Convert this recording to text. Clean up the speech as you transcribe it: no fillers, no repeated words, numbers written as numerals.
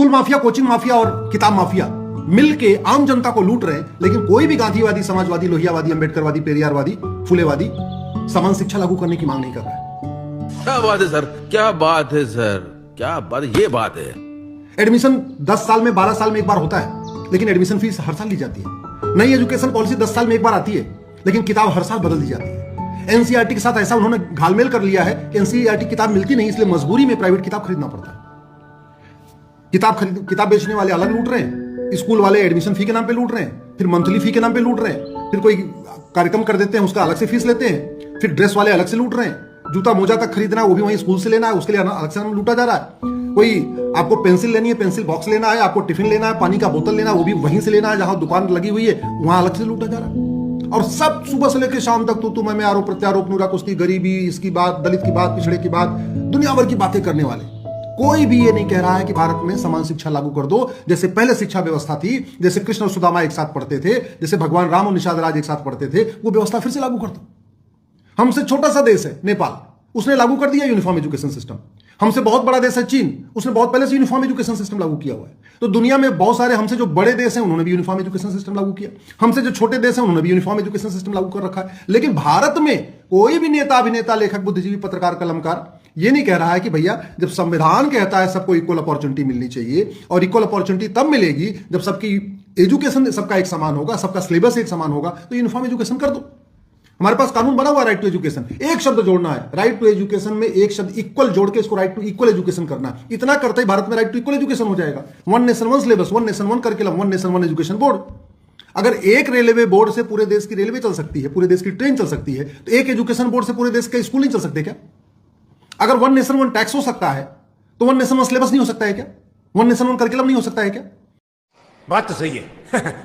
School mafia, coaching mafia और किताब mafia मिलके आम जनता को लूट रहे हैं, लेकिन कोई भी गांधीवादी, समाजवादी, लोहियावादी, अंबेडकरवादी, पेरियारवादी, फुलेवादी समान शिक्षा लागू करने की मांग नहीं कर रहा है। क्या बात है सर, क्या बात है सर, क्या बात है, ये बात है। एडमिशन 10 साल में, 12 साल में एक बार होता है, लेकिन एडमिशन फीस हर साल ली जाती है। नई एजुकेशन पॉलिसी 10 साल में एक बार आती है, लेकिन किताब हर साल बदल दी जाती है। एनसीईआरटी के साथ ऐसा उन्होंने घालमेल कर लिया है कि एनसीईआरटी किताब मिलती नहीं, इसलिए मजबूरी में प्राइवेट किताब खरीदना पड़ता है। किताब बेचने वाले अलग लूट रहे हैं, स्कूल वाले एडमिशन फी के नाम पे लूट रहे हैं, फिर मंथली फी के नाम पे लूट रहे हैं, फिर कोई कार्यक्रम कर देते हैं उसका अलग से फीस लेते हैं, फिर ड्रेस वाले अलग से लूट रहे हैं, जूता मोजा तक खरीदना है वो भी वहीं स्कूल से लेना है, उसके लिए अलग से लूटा जा रहा है। कोई आपको पेंसिल लेनी है, पेंसिल बॉक्स लेना है, आपको टिफिन लेना है, पानी का बोतल लेना है, वो भी वहीं से लेना है जहां दुकान लगी हुई है, वहां अलग से लूटा जा रहा है। और सब सुबह से लेकर शाम तक तू मैं आरोप प्रत्यारोप, नूरा कुश्ती, गरीबी, इसकी बात, दलित की बात, पिछड़े की बात, दुनिया भर की बातें करने वाले। कोई भी ये नहीं कह रहा है कि भारत में समान शिक्षा लागू कर दो, जैसे पहले शिक्षा व्यवस्था थी, जैसे कृष्ण और सुदामा एक साथ पढ़ते थे, जैसे भगवान राम और निषाद राज एक साथ पढ़ते थे, वो व्यवस्था फिर से लागू कर दो। हमसे छोटा सा देश है नेपाल, उसने लागू कर दिया यूनिफॉर्म एजुकेशन सिस्टम। हमसे बहुत बड़ा देश है चीन, उसने बहुत पहले से यूनिफॉर्म एजुकेशन सिस्टम लागू किया हुआ है। तो दुनिया में बहुत सारे हमसे जो बड़े देश हैं उन्होंने भी यूनिफॉर्म एजुकेशन सिस्टम लागू किया, हमसे जो छोटे देश हैं उन्होंने भी यूनिफॉर्म एजुकेशन सिस्टम लागू कर रखा है। लेकिन भारत में कोई भी नेता, अभिनेता, लेखक, बुद्धिजीवी, पत्रकार, कलमकार ये नहीं कह रहा है कि भैया जब संविधान कहता है सबको इक्वल अपॉर्चुनिटी मिलनी चाहिए, और इक्वल अपॉर्चुनिटी तब मिलेगी जब सबकी एजुकेशन सबका एक समान होगा, सबका सिलेबस एक समान होगा, तो यूनिफॉर्म एजुकेशन कर दो। हमारे पास कानून बना हुआ है राइट टू एजुकेशन, एक शब्द जोड़ना है राइट टू एजुकेशन में, एक शब्द इक्वल जोड़ के इसको राइट टू इक्वल एजुकेशन करना है। इतना करते ही भारत में राइट टू इक्वल एजुकेशन हो जाएगा। One nation one syllabus, one nation one curriculum, one nation one education board. अगर एक रेलवे बोर्ड से पूरे देश की रेलवे चल सकती है, पूरे देश की ट्रेन चल सकती है, तो एक एजुकेशन बोर्ड से पूरे देश के स्कूल नहीं चल सकते क्या? अगर वन नेशन वन टैक्स हो सकता है तो वन नेशन वन सिलेबस नहीं हो सकता है क्या? वन नेशन वन करिकुलम नहीं हो सकता है क्या? बात तो सही है।